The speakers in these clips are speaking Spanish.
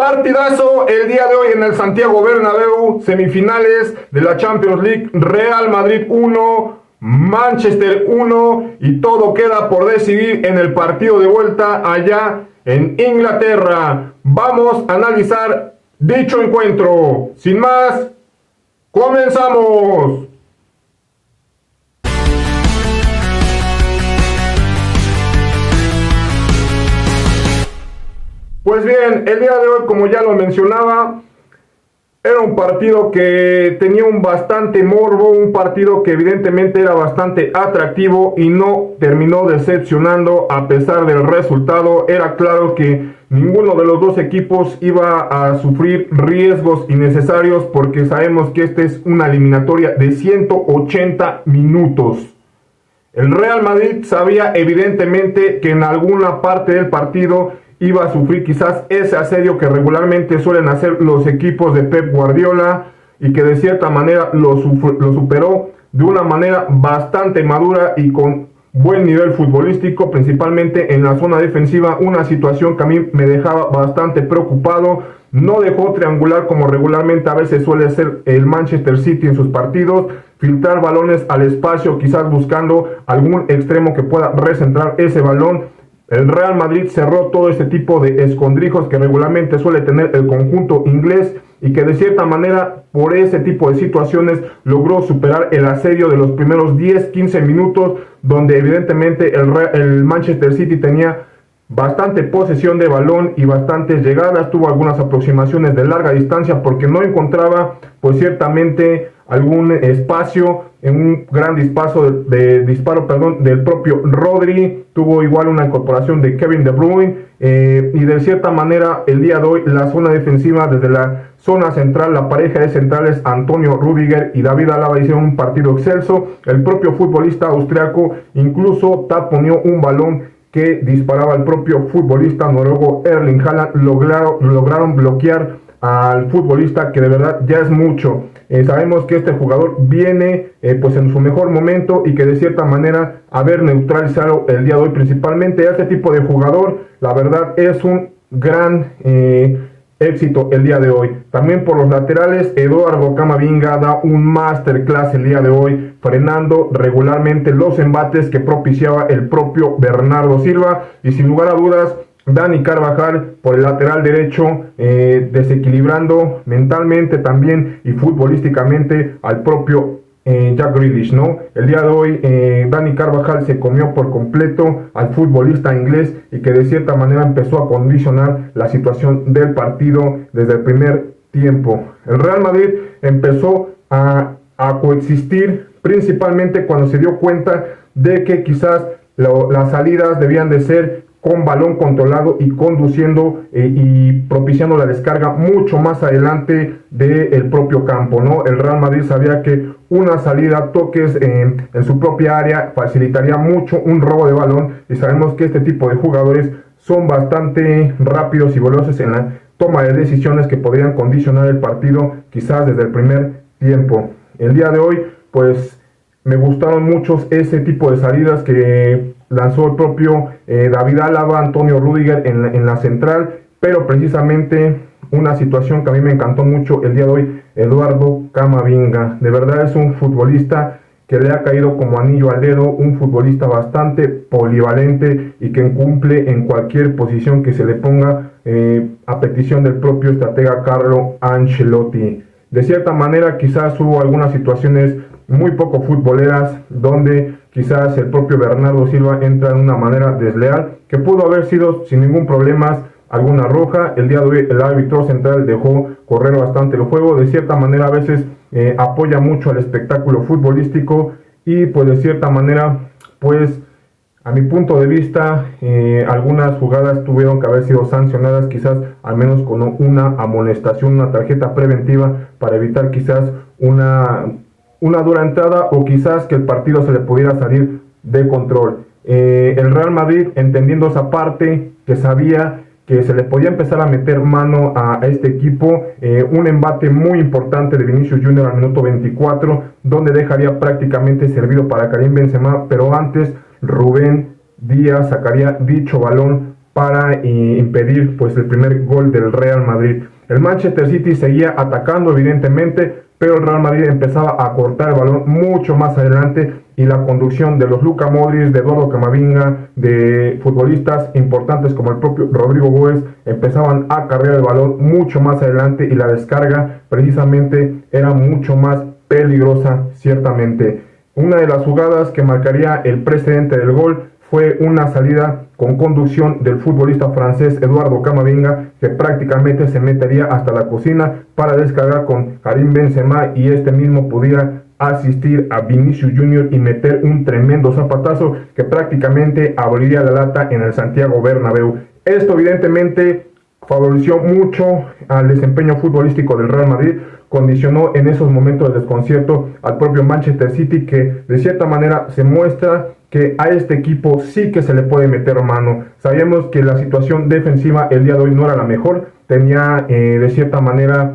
Partidazo el día de hoy en el Santiago Bernabéu, semifinales de la Champions League, Real Madrid 1, Manchester 1 y todo queda por decidir en el partido de vuelta allá en Inglaterra. Vamos a analizar dicho encuentro. Sin más, comenzamos. Pues bien, el día de hoy, como ya lo mencionaba, era un partido que tenía un bastante morbo, un partido que evidentemente era bastante atractivo y no terminó decepcionando a pesar del resultado. Era claro que ninguno de los dos equipos iba a sufrir riesgos innecesarios porque sabemos que esta es una eliminatoria de 180 minutos. El Real Madrid sabía evidentemente que en alguna parte del partido iba a sufrir quizás ese asedio que regularmente suelen hacer los equipos de Pep Guardiola y que de cierta manera lo superó de una manera bastante madura y con buen nivel futbolístico, principalmente en la zona defensiva, una situación que a mí me dejaba bastante preocupado. No dejó triangular como regularmente a veces suele ser el Manchester City en sus partidos, filtrar balones al espacio, quizás buscando algún extremo que pueda recentrar ese balón. El Real Madrid cerró todo este tipo de escondrijos que regularmente suele tener el conjunto inglés y que de cierta manera por ese tipo de situaciones logró superar el asedio de los primeros 10-15 minutos donde evidentemente el Manchester City tenía bastante posesión de balón y bastantes llegadas, tuvo algunas aproximaciones de larga distancia porque no encontraba pues ciertamente algún espacio en un gran disparo del propio Rodri. Tuvo igual una incorporación de Kevin De Bruyne y de cierta manera el día de hoy la zona defensiva desde la zona central, la pareja de centrales Antonio Rüdiger y David Alaba hicieron un partido excelso. El propio futbolista austriaco incluso taponeó un balón que disparaba el propio futbolista noruego Erling Haaland. Lograron bloquear al futbolista, que de verdad ya es mucho. Sabemos que este jugador viene pues en su mejor momento y que de cierta manera haber neutralizado el día de hoy principalmente a este tipo de jugador, la verdad es un gran éxito el día de hoy. También por los laterales, Eduardo Camavinga da un masterclass el día de hoy, frenando regularmente los embates que propiciaba el propio Bernardo Silva, y sin lugar a dudas Dani Carvajal por el lateral derecho, desequilibrando mentalmente también y futbolísticamente al propio Jack Grealish, ¿no? El día de hoy Dani Carvajal se comió por completo al futbolista inglés y que de cierta manera empezó a condicionar la situación del partido desde el primer tiempo. El Real Madrid empezó a coexistir principalmente cuando se dio cuenta de que quizás las salidas debían de ser con balón controlado y conduciendo y propiciando la descarga mucho más adelante del propio campo, ¿no? El Real Madrid sabía que una salida, toques en su propia área facilitaría mucho un robo de balón, y sabemos que este tipo de jugadores son bastante rápidos y veloces en la toma de decisiones que podrían condicionar el partido quizás desde el primer tiempo. El día de hoy pues me gustaron mucho ese tipo de salidas que lanzó el propio David Alaba, Antonio Rüdiger en la central, pero precisamente una situación que a mí me encantó mucho el día de hoy, Eduardo Camavinga. De verdad es un futbolista que le ha caído como anillo al dedo, un futbolista bastante polivalente y que cumple en cualquier posición que se le ponga a petición del propio estratega Carlo Ancelotti. De cierta manera quizás hubo algunas situaciones muy poco futboleras donde quizás el propio Bernardo Silva entra de una manera desleal, que pudo haber sido sin ningún problema alguna roja. El día de hoy el árbitro central dejó correr bastante el juego, de cierta manera a veces apoya mucho al espectáculo futbolístico y pues de cierta manera pues a mi punto de vista algunas jugadas tuvieron que haber sido sancionadas, quizás al menos con una amonestación, una tarjeta preventiva para evitar quizás una dura entrada o quizás que el partido se le pudiera salir de control. El Real Madrid, entendiendo esa parte, que sabía que se le podía empezar a meter mano a este equipo, un embate muy importante de Vinicius Junior al minuto 24, donde dejaría prácticamente servido para Karim Benzema, pero antes Rubén Díaz sacaría dicho balón para impedir pues el primer gol del Real Madrid. El Manchester City seguía atacando evidentemente, pero el Real Madrid empezaba a cortar el balón mucho más adelante y la conducción de los Luka Modric, de Eduardo Camavinga, de futbolistas importantes como el propio Rodrigo Góez empezaban a cargar el balón mucho más adelante y la descarga precisamente era mucho más peligrosa ciertamente. Una de las jugadas que marcaría el precedente del gol fue una salida con conducción del futbolista francés Eduardo Camavinga, que prácticamente se metería hasta la cocina para descargar con Karim Benzema y este mismo pudiera asistir a Vinicius Junior y meter un tremendo zapatazo que prácticamente abriría la lata en el Santiago Bernabéu. Esto evidentemente favoreció mucho al desempeño futbolístico del Real Madrid, condicionó en esos momentos de desconcierto al propio Manchester City, que de cierta manera se muestra que a este equipo sí que se le puede meter mano. Sabíamos que la situación defensiva el día de hoy no era la mejor, tenía de cierta manera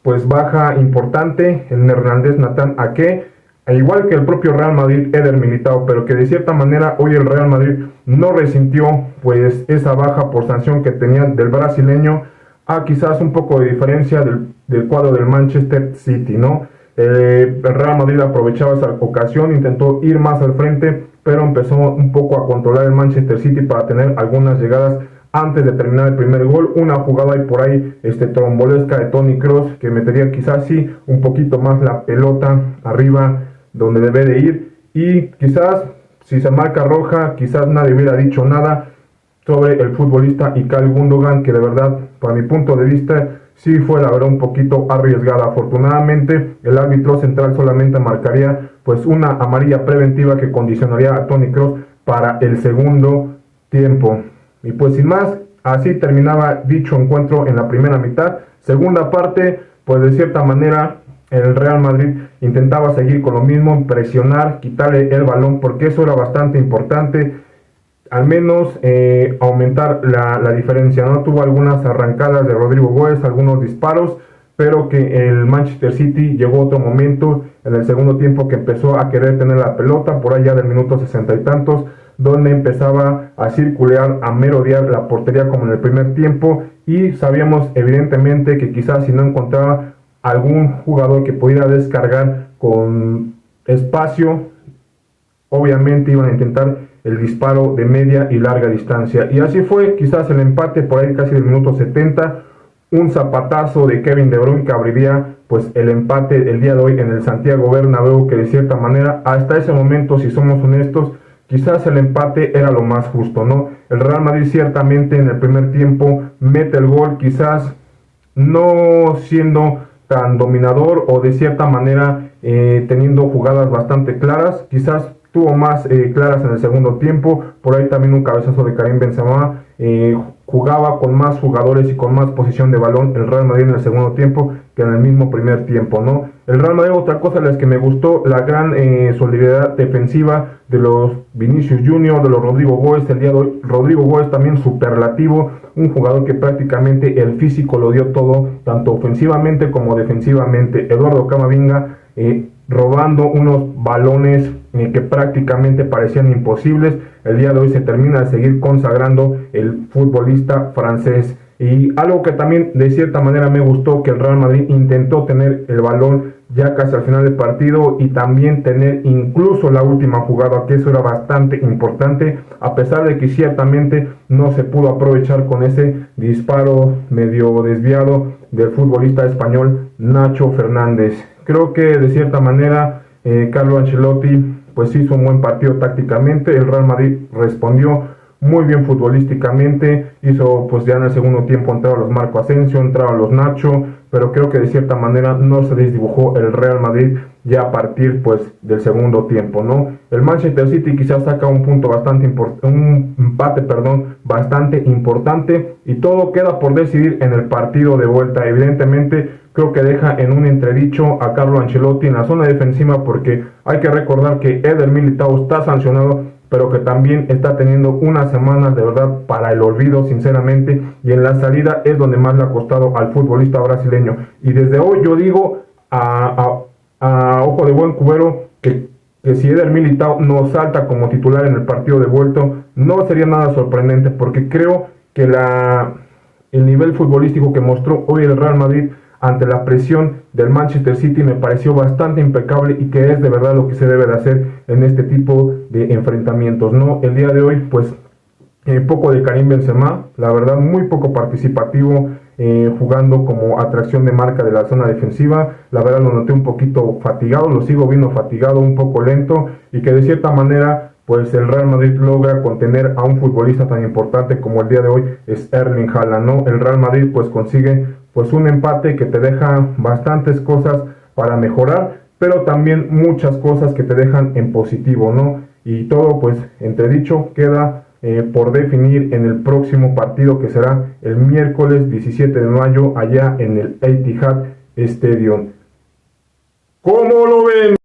pues baja importante el neerlandés Nathan Ake, igual que el propio Real Madrid Eder Militao, pero que de cierta manera hoy el Real Madrid no resintió pues esa baja por sanción que tenía del brasileño, a quizás un poco de diferencia del cuadro del Manchester City, ¿no? El Real Madrid aprovechaba esa ocasión, intentó ir más al frente, pero empezó un poco a controlar el Manchester City para tener algunas llegadas antes de terminar el primer gol, una jugada y por ahí trombolesca de Toni Kroos que metería quizás sí un poquito más la pelota arriba donde debe de ir, y quizás si se marca roja, quizás nadie hubiera dicho nada sobre el futbolista Ilkay Gundogan, que de verdad, para mi punto de vista, sí fue la verdad un poquito arriesgada. Afortunadamente, el árbitro central solamente marcaría pues una amarilla preventiva que condicionaría a Toni Kroos para el segundo tiempo. Y pues sin más, así terminaba dicho encuentro en la primera mitad. Segunda parte, pues de cierta manera el Real Madrid intentaba seguir con lo mismo, presionar, quitarle el balón, porque eso era bastante importante. Al menos aumentar la diferencia, ¿no? Tuvo algunas arrancadas de Rodrigo Góez, algunos disparos, pero que el Manchester City llegó otro momento en el segundo tiempo que empezó a querer tener la pelota por allá del minuto 60 y tantos, donde empezaba a circular, a merodear la portería como en el primer tiempo, y sabíamos evidentemente que quizás si no encontraba algún jugador que pudiera descargar con espacio, obviamente iban a intentar el disparo de media y larga distancia, y así fue. Quizás el empate por ahí casi del minuto 70, un zapatazo de Kevin De Bruyne que abriría pues el empate el día de hoy en el Santiago Bernabéu, que de cierta manera hasta ese momento, si somos honestos, quizás el empate era lo más justo, ¿no? El Real Madrid ciertamente en el primer tiempo mete el gol, quizás no siendo tan dominador o de cierta manera teniendo jugadas bastante claras, quizás tuvo más claras en el segundo tiempo, por ahí también un cabezazo de Karim Benzema, jugaba con más jugadores y con más posición de balón el Real Madrid en el segundo tiempo que en el mismo primer tiempo, ¿no? El Real Madrid, otra cosa de las que me gustó, la gran solidaridad defensiva de los Vinicius Junior, de los Rodrigo Góez, el día de hoy Rodrigo Góez también superlativo, un jugador que prácticamente el físico lo dio todo, tanto ofensivamente como defensivamente. Eduardo Camavinga robando unos balones que prácticamente parecían imposibles. El día de hoy se termina de seguir consagrando el futbolista francés. Y algo que también de cierta manera me gustó, que el Real Madrid intentó tener el balón ya casi al final del partido y también tener incluso la última jugada, que eso era bastante importante, a pesar de que ciertamente no se pudo aprovechar con ese disparo medio desviado del futbolista español Nacho Fernández. Creo que de cierta manera Carlo Ancelotti pues hizo un buen partido tácticamente, el Real Madrid respondió muy bien futbolísticamente, hizo pues ya en el segundo tiempo entraron los Marco Asensio, entraron los Nacho, pero creo que de cierta manera no se desdibujó el Real Madrid ya a partir pues del segundo tiempo, ¿no? El Manchester City quizás saca un punto un empate bastante importante, y todo queda por decidir en el partido de vuelta. Evidentemente creo que deja en un entredicho a Carlo Ancelotti en la zona defensiva, porque hay que recordar que Eder Militao está sancionado, pero que también está teniendo unas semanas de verdad para el olvido, sinceramente, y en la salida es donde más le ha costado al futbolista brasileño. Y desde hoy yo digo a ojo de buen cubero que si Eder Militao no salta como titular en el partido de vuelta, no sería nada sorprendente, porque creo que el nivel futbolístico que mostró hoy el Real Madrid ante la presión del Manchester City me pareció bastante impecable y que es de verdad lo que se debe de hacer en este tipo de enfrentamientos, ¿no? El día de hoy, pues, poco de Karim Benzema, la verdad muy poco participativo, jugando como atracción de marca de la zona defensiva. La verdad lo noté un poquito fatigado, lo sigo viendo fatigado, un poco lento, y que de cierta manera pues el Real Madrid logra contener a un futbolista tan importante como el día de hoy es Erling Haaland, ¿no? El Real Madrid pues consigue pues un empate que te deja bastantes cosas para mejorar, pero también muchas cosas que te dejan en positivo, ¿no? Y todo pues entredicho queda por definir en el próximo partido, que será el miércoles 17 de mayo allá en el Etihad Stadium. ¿Cómo lo ven?